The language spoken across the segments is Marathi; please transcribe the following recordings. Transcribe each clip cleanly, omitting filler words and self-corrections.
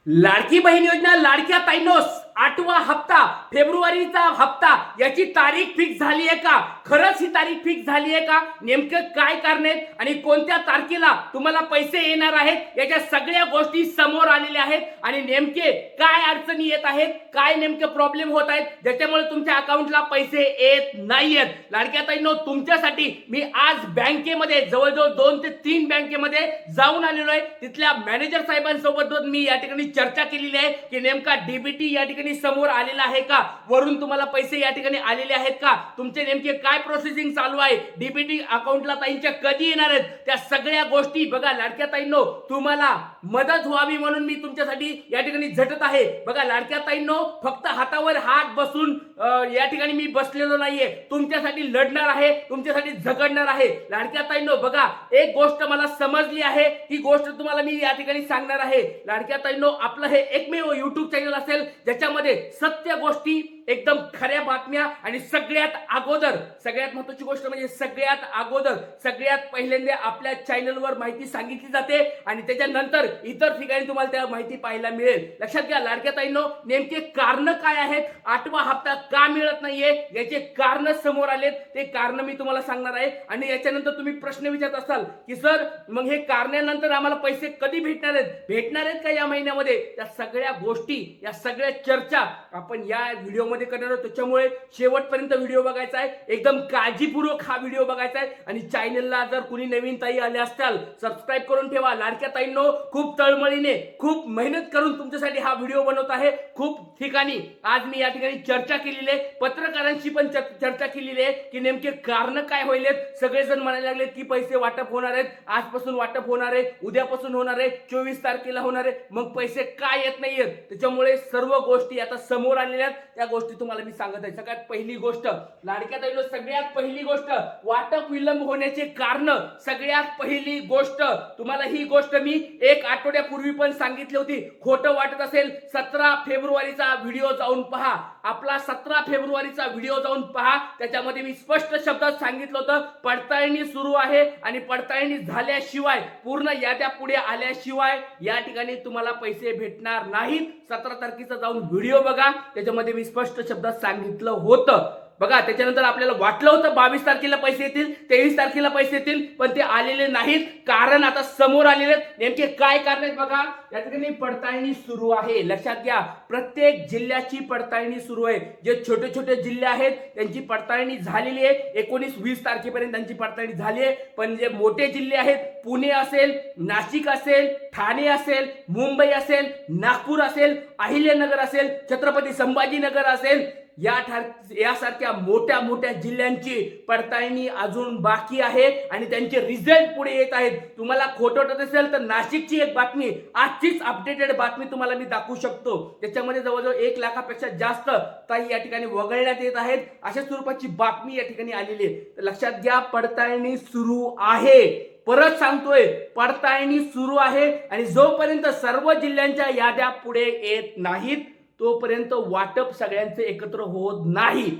लाडकी बहीण योजना लाडक्या ताईंनोस 8वा हप्ता फेब्रुवारीचा हप्ता याची तारीख फिक्स झाली आहे का? खरंच ही तारीख फिक्स झाली आहे का? नेमकं काय कारण आहेत आणि कोणत्या तारखेला तुम्हाला पैसे येणार आहेत याच्या सगळ्या गोष्टी समोर आलेल्या आहेत आणि नेमके काय अडचणी येत आहेत, काय नेमके प्रॉब्लेम होत आहेत ज्याच्यामुळे तुमच्या अकाउंटला पैसे येत नाहीयेत. लाडक्या ताईंनो, तुमच्यासाठी मी आज बँकेमध्ये जवळजवळ 2 ते 3 बँकेमध्ये जाऊन आलेलो आहे. तिथल्या मॅनेजर साहेबांसोबत मी या ठिकाणी चर्चा केलेली आहे की नेमका डीबीटी या ठिकाणी समोर आलेला आहे का, वरून तुम्हाला पैसे या ठिकाणी आलेले आहेत का, तुमचे नेमके काय प्रोसेसिंग चालू आहे, डीबीटी अकाउंटला ताईंच्या कधी येणार आहेत, त्या सगळ्या गोष्टी बघा. लाडक्या ताईंनो, तुम्हाला मदत व्हावी म्हणून मी तुमच्यासाठी या ठिकाणी झटत आहे. बघा लाडक्या ताईंनो, फक्त हातावर हात बसून या ठिकाणी मी बसलेलो नाहीये, तुमच्यासाठी लढणार आहे, तुमच्यासाठी झगडणार आहे. लाडक्या ताईंनो, बघा एक गोष्ट मला समजली आहे, ती गोष्ट तुम्हाला मी या ठिकाणी सांगणार आहे. लाडक्या ताईंनो, आपलं हे एकमेव युट्यूब चॅनल असेल ज्याच्यामध्ये सत्य गोष्टी, एकदम खऱ्या बातम्या आणि सगळ्यात महत्त्वाची गोष्ट म्हणजे सगळ्यात पहिल्यांदा आपल्या चॅनलवर माहिती सांगितली जाते आणि त्याच्यानंतर इतर ठिकाणी तुम्हाला त्या माहिती पाहायला मिळेल. लक्षात घ्या लाडक्या ताईंनो, नेमके कारण काय आहेत, 8वा हप्ता का मिळत नाहीये याचे कारण समोर आलेत. ते कारण मी तुम्हाला सांगणार आहे आणि याच्यानंतर तुम्ही प्रश्न विचारत असाल की सर मग हे कारणानंतर आम्हाला पैसे कधी भेटणार आहेत का या महिन्यामध्ये, त्या सगळ्या गोष्टी, या सगळ्या चर्चा आपण या व्हिडिओ मध्ये करणार आहोत. त्याच्यामुळे शेवटपर्यंत व्हिडिओ बघायचा आहे, एकदम काळजीपूर्वक हा व्हिडिओ बघायचा आहे आणि चॅनलला जर कुणी नवीन ताई आले असताल सबस्क्राईब करून ठेवा. लाडक्या ताईंनो, खूप तळमळीने, खूप मेहनत करून तुमच्यासाठी हा व्हिडिओ बनवत आहे. खूप ठिकाणी आज मी या ठिकाणी चर्चा केलेली आहे, पत्रकारांशी पण चर्चा केलेली आहे की नेमके कारण काय होईलेत. सगळेजण म्हणायला लागले की पैसे वाटप होणार आहेत, आजपासून वाटप होणार आहे, उद्यापासून होणार आहे, 24 तारखेला होणार आहे, मग पैसे काय येत नाहीयेत. त्याच्यामुळे सर्व गोष्टी आता समोर आलेल्या आहेत, त्या गोष्टी तुम्हाला मी सांगत आहे. सगळ्यात पहिली गोष्ट लाडक्या ताईंनो, सगळ्यात पहिली गोष्ट वाटप विलंब होण्याचे कारण. सगळ्यात पहिली गोष्ट तुम्हाला ही गोष्ट मी 1 आठवड्यापूर्वी पण सांगितली होती. खोटं वाटत असेल 17 फेब्रुवारीचा व्हिडिओ जाऊन पहा, आपला 17 फेब्रुवारीचा व्हिडिओ जाऊन पहा. त्याच्यामध्ये मी स्पष्ट शब्दात सांगितलं होतं पडताळणी सुरू आहे आणि पडताळणी झाल्याशिवाय, पूर्ण याद्या पुढे आल्याशिवाय या ठिकाणी तुम्हाला पैसे भेटणार नाहीत. 17 तारखेचा जाऊन व्हिडिओ बघा, त्याच्यामध्ये मी स्पष्ट शब्दात सांगितलं होतं. बघा, त्याच्यानंतर आपल्याला वाटलं होतं 22 तारखेला पैसे येतील, 23 तारखेला पैसे येतील, पण ते आलेले नाहीत. कारण आता समोर आलेले आहेत. नेमके काय कारण आहेत बघा. या ठिकाणी पडताळणी सुरू आहे. लक्षात घ्या, प्रत्येक जिल्ह्याची पडताळणी सुरू आहे. जे छोटे छोटे जिल्हे आहेत त्यांची पडताळणी झालेली आहे, 19-20 तारखेपर्यंत त्यांची पडताळणी झाली आहे. पण जे मोठे जिल्हे आहेत, पुणे असेल, नाशिक असेल, ठाणे असेल, मुंबई असेल, नागपूर असेल, अहिल्यानगर असेल, छत्रपती संभाजीनगर असेल, यासारख्या मोठ्या मोठ्या जिल्ह्यांची पडताळणी अजून बाकी आहे आणि त्यांचे रिझल्ट पुढे येत आहेत. तुम्हाला खोटं वाटत असेल तर नाशिकची एक बातमी, आजचीच अपडेटेड बातमी तुम्हाला मी दाखवू शकतो. त्याच्यामध्ये जवळजवळ 1 लाखापेक्षा जास्त ताई या ठिकाणी वगळण्यात येत आहेत, अशा स्वरूपाची बातमी या ठिकाणी आलेली आहे. तर लक्षात घ्या, पडताळणी सुरू आहे. परत सांगतोय, पडताळणी सुरू आहे आणि जोपर्यंत सर्व जिल्ह्यांच्या याद्या पुढे येत नाहीत तोपर्यंत वाटप सगळ्यांचे एकत्र होत नाही.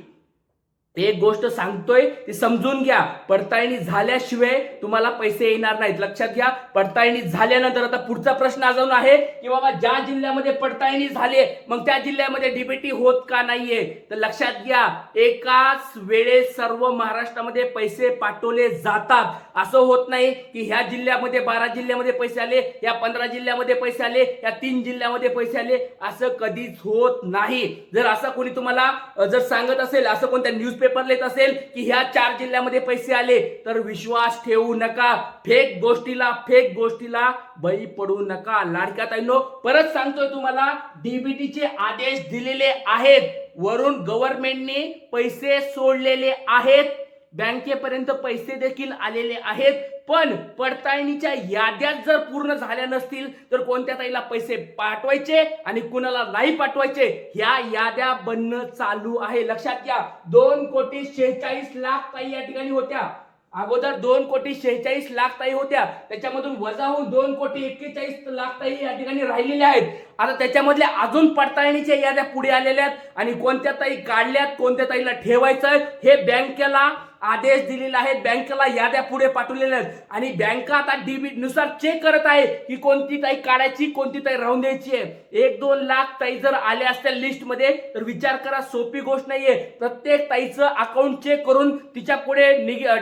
एक गोष्ट सांगतोय ती समजून घ्या, पडताळणी झाल्याशिवाय तुम्हाला पैसे येणार नाहीत. लक्षात घ्या, पडताळणी झाल्यानंतर आता पुढचा प्रश्न अजून आहे की बाबा ज्या जिल्ह्यामध्ये पडताळणी झाली मग त्या जिल्ह्यामध्ये डीबीटी होत का नाहीये. तर लक्षात घ्या, एकाच वेळेस सर्व महाराष्ट्रामध्ये पैसे पाठवले जातात. असं होत नाही की ह्या जिल्ह्यामध्ये 12 जिल्ह्यामध्ये पैसे आले, या 15 जिल्ह्यामध्ये पैसे आले, या 3 जिल्ह्यामध्ये पैसे आले, असं कधीच होत नाही. जर असं कोणी तुम्हाला जर सांगत असेल, असं कोणत्या न्यूज पेपर लिहित असेल की ह्या 4 जिल्ह्यामध्ये पैसे आले, तर विश्वास ठेवू नका. फेक गोष्टीला बळी पडू नका. लाडक्या ताईंनो, परत सांगतोय तुम्हाला, डीबीटीचे आदेश दिलेले आहेत, वरून गव्हर्नमेंटने पैसे सोडलेले आहेत, बँकेपर्यंत पैसे देखील आलेले आहेत. पण पडताळणीच्या याद्या जर पूर्ण झाल्या नसतील तर कोणत्या ताईला पैसे पाठवायचे आणि कुणाला नाही पाठवायचे ह्या याद्या बनणं चालू आहे. लक्षात घ्या, 2,46,00,000 ताई या ठिकाणी होत्या. अगोदर 2,46,00,000 ताई होत्या, त्याच्यामधून वजा होऊन 2,41,00,000 ताई या ठिकाणी राहिलेल्या आहेत. आता त्याच्यामधल्या अजून पडताळणीच्या याद्या पुढे आलेल्या आहेत आणि कोणत्या ताई काढल्यात, कोणत्या ताईला ठेवायचं हे बँकेला आदेश दिलेला आहे, बँकेला याद्या पुढे पाठवलेल्या आहेत आणि बँका आता डीबीटी नुसार चेक करत आहे की कोणती ताई काढायची, कोणती ताई राहून द्यायची आहे. 1-2 लाख ताई जर आल्या असत्या लिस्ट मध्ये तर विचार करा, सोपी गोष्ट नाहीये. प्रत्येक ताईचं अकाउंट चेक करून तिच्या पुढे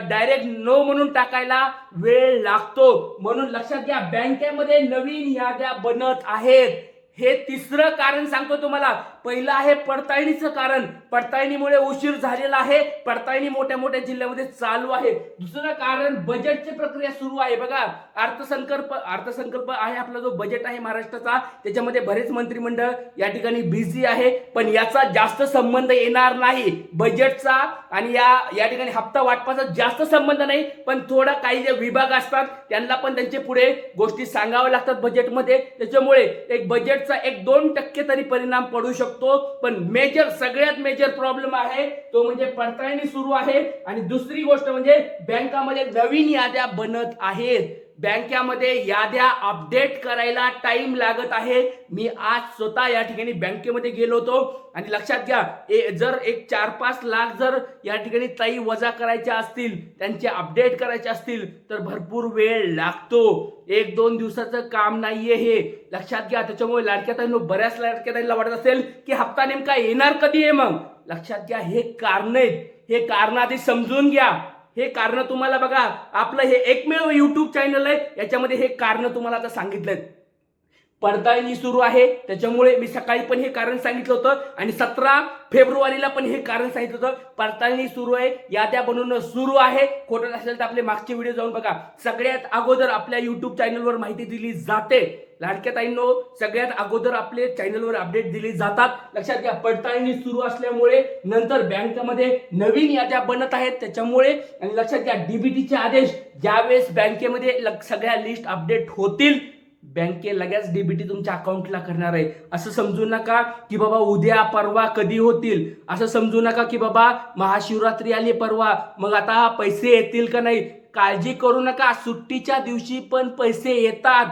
डायरेक्ट नो म्हणून टाकायला वेळ लागतो. म्हणून लक्षात घ्या, बँकेमध्ये नवीन याद्या बनत आहेत. हे तिसरं कारण सांगतो तुम्हाला. पहिलं आहे पडताळणीचं कारण, पडताळणीमुळे उशीर झालेला आहे, पडताळणी मोठ्या मोठ्या जिल्ह्यामध्ये चालू आहे. दुसरं कारण बजेटची प्रक्रिया सुरू आहे. बघा, अर्थसंकल्प आहे, आपला जो बजेट आहे महाराष्ट्राचा, त्याच्यामध्ये बरेच मंत्रिमंडळ या ठिकाणी बिझी आहे, पण याचा जास्त संबंध येणार नाही बजेटचा आणि या ठिकाणी हप्ता वाटपाचा जास्त संबंध नाही. पण थोडा काही जे विभाग असतात त्यांना पण त्यांचे पुढे गोष्टी सांगाव्या लागतात बजेटमध्ये. त्याच्यामुळे एक बजेटचा 1-2% तरी परिणाम पडू शकतो. पण सगळ्यात मेजर प्रॉब्लेम आहे तो म्हणजे पडताळणी सुरू आहे. आणि दुसरी गोष्ट म्हणजे बँकामध्ये नवीन याद्या बनत आहेत. बँकेमध्ये याद्या अपडेट करायला टाइम लागत आहे. मी आज स्वतः या ठिकाणी बँकेमध्ये गेलो होतो आणि लक्षात घ्या, जर एक 4-5 लाख जर या ठिकाणी ताई वजा करायच्या असतील, त्यांचे अपडेट करायचे असतील तर भरपूर वेळ लागतो. 1-2 दिवसाचं काम नाहीये हे, लक्षात घ्या. त्याच्यामुळे लाडक्या ताईंनो, बऱ्याच लाडक्या ताईंना वाटत असेल की हप्ता नेमका येणार कधी आहे. मग लक्षात घ्या, हे कारण आहेत. हे कारण आधी समजून घ्या. हे कारण तुम्हाला बघा, आपलं हे एकमेव युट्यूब चॅनल आहे, याच्यामध्ये हे कारण तुम्हाला आता सांगितलंय. पडताळणी सुरू आहे, त्याच्यामुळे मी सकाळी पण हे कारण सांगितलं होतं आणि 17 फेब्रुवारीला पण हे कारण सांगितलं होतं. पडताळणी सुरू आहे, याद्या बनवणं सुरू आहे. खोटं असेल तर आपले मागचे व्हिडिओ जाऊन बघा. सगळ्यात अगोदर आपल्या युट्यूब चॅनलवर माहिती दिली जाते. लाडक्या ताईंनो, सगळ्यात अगोदर आपले चॅनलवर अपडेट दिली जातात. लक्षात घ्या, पडताळणी सुरू असल्यामुळे नंतर बँकेमध्ये नवीन याद्या बनत आहेत त्याच्यामुळे. आणि लक्षात घ्या, डीबीटीचे आदेश ज्यावेळेस बँकेमध्ये सगळ्या लिस्ट अपडेट होतील, बँके लगेच डीबीटी तुमच्या अकाउंटला करणार आहे. असं समजू नका की बाबा उद्या परवा कधी होतील. असं समजू नका की बाबा महाशिवरात्री आली परवा, मग आता पैसे येतील का नाही. काळजी करू नका, सुट्टीच्या दिवशी पण पैसे येतात.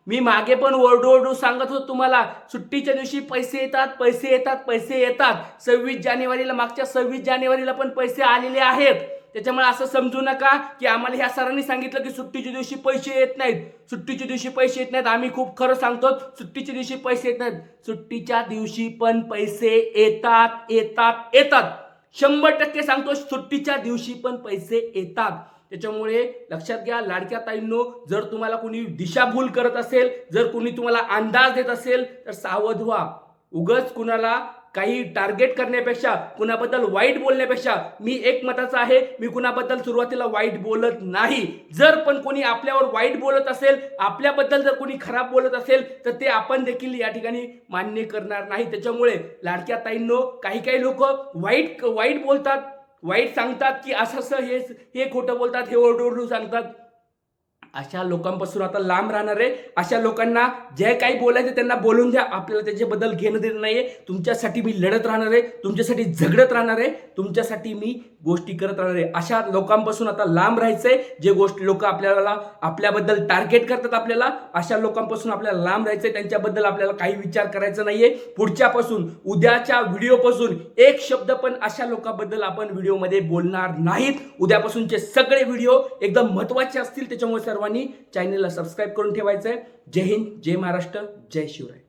मी मागे पण ओरडू सांगत होतो तुम्हाला, सुट्टीच्या दिवशी पैसे येतात, पैसे येतात, पैसे येतात. 26 जानेवारीला, मागच्या 26 जानेवारीला पण पैसे आलेले आहेत. त्याच्यामुळे असं समजू नका की आम्हाला ह्या सरांनी सांगितलं की सुट्टीच्या दिवशी पैसे येत नाहीत, सुट्टीच्या दिवशी पैसे येत नाहीत. आम्ही खूप खरं सांगतो, सुट्टीच्या दिवशी पैसे येत नाहीत. सुट्टीच्या दिवशी पण पैसे येतात, येतात, येतात. 100% सांगतो, सुट्टीच्या दिवशी पण पैसे येतात. त्याच्यामुळे लक्षात घ्या लाडक्या ताईंनो, जर तुम्हाला कोणी दिशाभूल करत असेल, जर कोणी तुम्हाला अंदाज देत असेल तर सावध व्हा. उगाच कुणाला काही टार्गेट करण्यापेक्षा, कुणाबद्दल वाईट बोलण्यापेक्षा, मी एक मताचा आहे, मी कुणाबद्दल सुरुवातीला वाईट बोलत नाही. जर पण कोणी आपल्यावर वाईट बोलत असेल, आपल्याबद्दल जर कोणी खराब बोलत असेल तर ते आपण देखील या ठिकाणी मान्य करणार नाही. त्याच्यामुळे लाडक्या ताईंनो, काही लोक वाईट बोलतात, वाईट सांगतात की असं हे खोटं बोलतात, हे ओरडू सांगतात. अशा लोकांपासून आता लांब राहणार आहे. अशा लोकांना जे काही बोलायचं त्यांना बोलून द्या. आपल्याला त्याच्याबद्दल घेणं देणं नाहीये. तुमच्यासाठी मी लढत राहणार आहे, तुमच्यासाठी झगडत राहणार आहे, तुमच्यासाठी मी गोष्टी करत राहणार आहे. अशा लोकांपासून आता लांब राहायचंय. जे गोष्टी लोक आपल्याबद्दल टार्गेट करतात, आपल्याला अशा लोकांपासून आपल्याला लांब राहायचंय. त्यांच्याबद्दल आपल्याला काही विचार करायचा नाहीये. पुढच्यापासून, उद्याच्या व्हिडिओपासून एक शब्द पण अशा लोकांबद्दल आपण व्हिडिओमध्ये बोलणार नाहीत. उद्यापासूनचे सगळे व्हिडिओ एकदम महत्त्वाचे असतील. त्याच्यामुळे सर्वांनी चॅनलला सबस्क्राईब करून ठेवायचंय. जय हिंद, जय महाराष्ट्र, जय शिवराय.